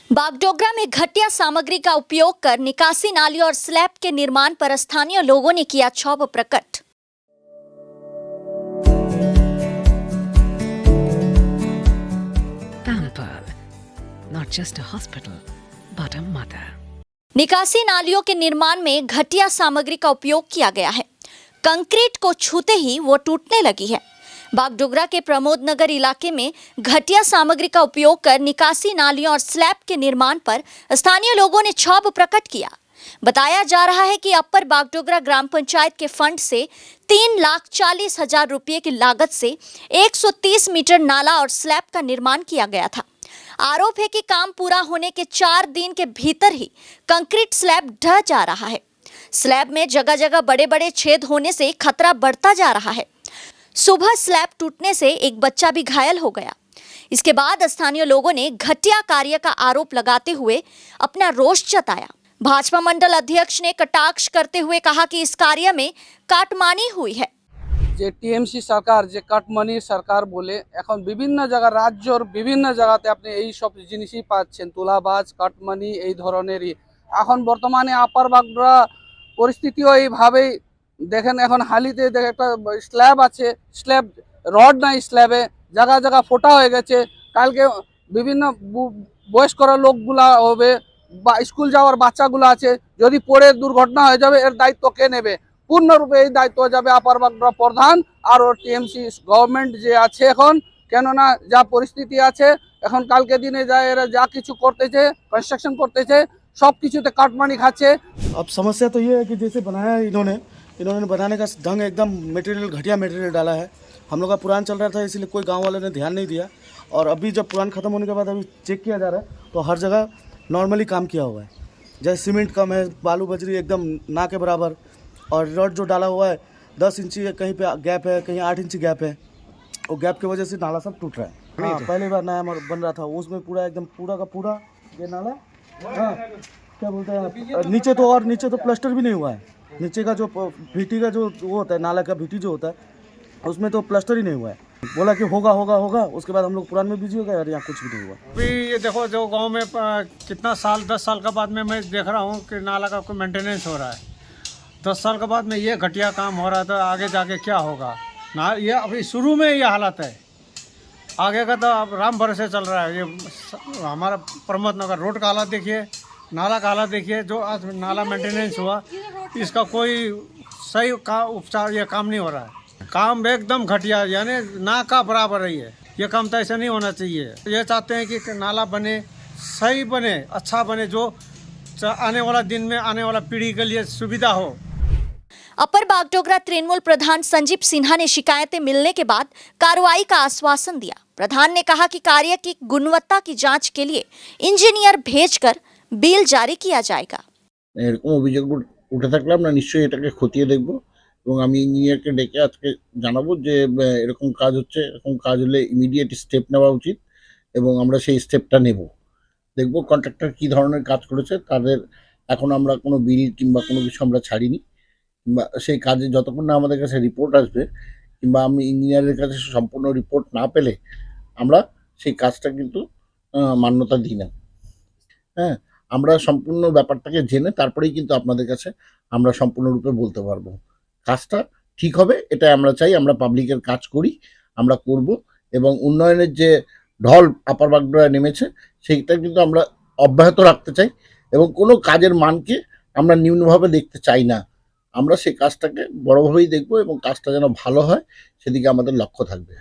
बागडोगरा में घटिया सामग्री का उपयोग कर निकासी नाली और स्लैब के निर्माण पर स्थानीय लोगों ने किया क्षोभ प्रकट। Pamper, not just a hospital, but a mother. निकासी नालियों के निर्माण में घटिया सामग्री का उपयोग किया गया है। कंक्रीट को छूते ही वो टूटने लगी है। बागडोगरा के प्रमोद नगर इलाके में घटिया सामग्री का उपयोग कर निकासी नालियों और स्लैब के निर्माण पर स्थानीय लोगों ने क्षोभ प्रकट किया। बताया जा रहा है कि अपर बागडोगरा ग्राम पंचायत के फंड से 3,40,000 रुपये की लागत से 130 मीटर नाला और स्लैब का निर्माण किया गया था। आरोप है कि काम पूरा होने के 4 दिन के भीतर ही कंक्रीट स्लैब ढह जा रहा है। स्लैब में जगह जगह बड़े बड़े छेद होने से खतरा बढ़ता जा रहा है। सुबह स्लैब टूटने से एक बच्चा भी घायल हो गया। इसके बाद स्थानीय लोगों ने घटिया कार्य का आरोप लगाते हुए अपना रोष जताया। भाजपा मंडल अध्यक्ष ने कटाक्ष करते हुए कहा कि इस कार्य में काटमानी हुई है। যে টিএমসি সরকার যে কাটমানি সরকার বলে এখন বিভিন্ন জায়গা রাজ্যর বিভিন্ন জায়গাতে আপনি এই সব জিনিসই পাচ্ছেন, তুলাবাজ কাটমানি এই ধরনেরই। এখন বর্তমানে আপার বাগডোগরা পরিস্থিতিও এইভাবেই দেখেন। এখন হালিতে দেখে একটা স্ল্যাব আছে, স্ল্যাব রড নাই, স্ল্যাবে জায়গা জায়গা ফোটা হয়ে গেছে। কালকে বিভিন্ন বয়স্করা লোকগুলা হবে বা স্কুল যাওয়ার বাচ্চাগুলো আছে, যদি পড়ে দুর্ঘটনা হয়ে যাবে এর দায়িত্ব কে নেবে? পূর্ণরূপে এই দায়িত্ব যাবে আপার বাগডোগরা প্রধান আর ওর টিএমসি গভর্নমেন্ট যে আছে এখন। কেননা যা পরিস্থিতি আছে এখন, কালকে দিনে যা এরা যা কিছু করতেছে, কনস্ট্রাকশন করতেছে, সব কিছুতে কাটমানি খাচ্ছে। अब समस्या तो ये है कि जैसे बनाया है इन्होंने बनाने का ढंग एकदम मटेरियल घटिया मटेरियल डाला है। हम लोग का पुरान चल रहा था, इसलिए कोई गांव वाले ने ध्यान नहीं दिया। और अभी जब पुरान ख़त्म होने के बाद अभी चेक किया जा रहा है तो हर जगह नॉर्मली काम किया हुआ है। जैसे सीमेंट कम है, बालू बजरी एकदम ना के बराबर, और रड जो डाला हुआ है 10 इंची कहीं पे गैप है, कहीं 8 इंची गैप है। वो गैप की वजह से नाला सब टूट रहा है। हाँ, पहली बार नया बन रहा था, उसमें पूरा एकदम पूरा का पूरा ये नाला, हाँ, क्या बोलते हैं, नीचे तो प्लास्टर भी नहीं हुआ है। नीचे का जो भीटी का जो वो होता है, नाला का भीटी जो होता है, उसमें तो प्लास्टर ही नहीं हुआ है। बोला कि होगा, उसके बाद हम लोग पुरान में बिजी हो गए और यहाँ कुछ भी नहीं हुआ। अभी ये देखो, जो गांव में कितना साल 10 साल का बाद में मैं देख रहा हूँ कि नाला का कोई मेंटेनेंस हो रहा है। 10 साल के बाद में ये घटिया काम हो रहा है, तो आगे जाके क्या होगा ना। ये अभी शुरू में ये हालत है, आगे का तो अब राम भरोसे चल रहा है। ये हमारा प्रमोद नगर रोड का हालत देखिए, नाला का हालत देखिए। जो आज नाला मेंटेनेंस हुआ, इसका कोई सही का उपचार ये काम नहीं हो रहा है। काम एकदम घटिया, यानी ना का बराबर ही है। ये काम तो ऐसा नहीं होना चाहिए। ये चाहते हैं कि नाला बने, सही बने, अच्छा बने, जो आने वाला दिन में आने वाला पीढ़ी के लिए सुविधा हो। अपर बागडोगरा तृणमूल प्रधान संजीव सिन्हा ने शिकायतें मिलने के बाद कार्रवाई का आश्वासन दिया। प्रधान ने कहा कि कार्य की गुणवत्ता की जांच के लिए इंजीनियर भेजकर बिल जारी किया जाएगा। এরকম অভিযোগ উঠে থাকলে আমরা নিশ্চয়ই এটাকে খতিয়ে দেখব এবং আমি ইঞ্জিনিয়ারকে ডেকে আজকে জানাবো যে এরকম কাজ হচ্ছে। এরকম কাজ হলে ইমিডিয়েট স্টেপ নেওয়া উচিত এবং আমরা সেই স্টেপটা নেব। দেখব কন্ট্রাক্টর কী ধরনের কাজ করেছে। তাদের এখন আমরা কোনো বিল কিংবা কোনো কিছু আমরা ছাড়িনি, কিংবা সেই কাজে যতক্ষণ না আমাদের কাছে রিপোর্ট আসবে কিংবা আমি ইঞ্জিনিয়ারের কাছে সম্পূর্ণ রিপোর্ট না পেলে আমরা সেই কাজটা কিন্তু মান্যতা দিই না। হ্যাঁ, আমরা সম্পূর্ণ ব্যাপারটাকে জেনে তারপরেই কিন্তু আপনাদের কাছে আমরা সম্পূর্ণরূপে বলতে পারবো। কাজটা ঠিক হবে এটাই আমরা চাই। আমরা পাবলিকের কাজ করি, আমরা করব এবং উন্নয়নের যে ঢল আপার বাগডোগরায় নেমেছে সেইটা কিন্তু আমরা অব্যাহত রাখতে চাই এবং কোনো কাজের মানকে আমরা নিম্নভাবে দেখতে চাই না। আমরা সেই কাজটাকে বড়োভাবেই দেখব এবং কাজটা যেন ভালো হয় সেদিকে আমাদের লক্ষ্য থাকবে।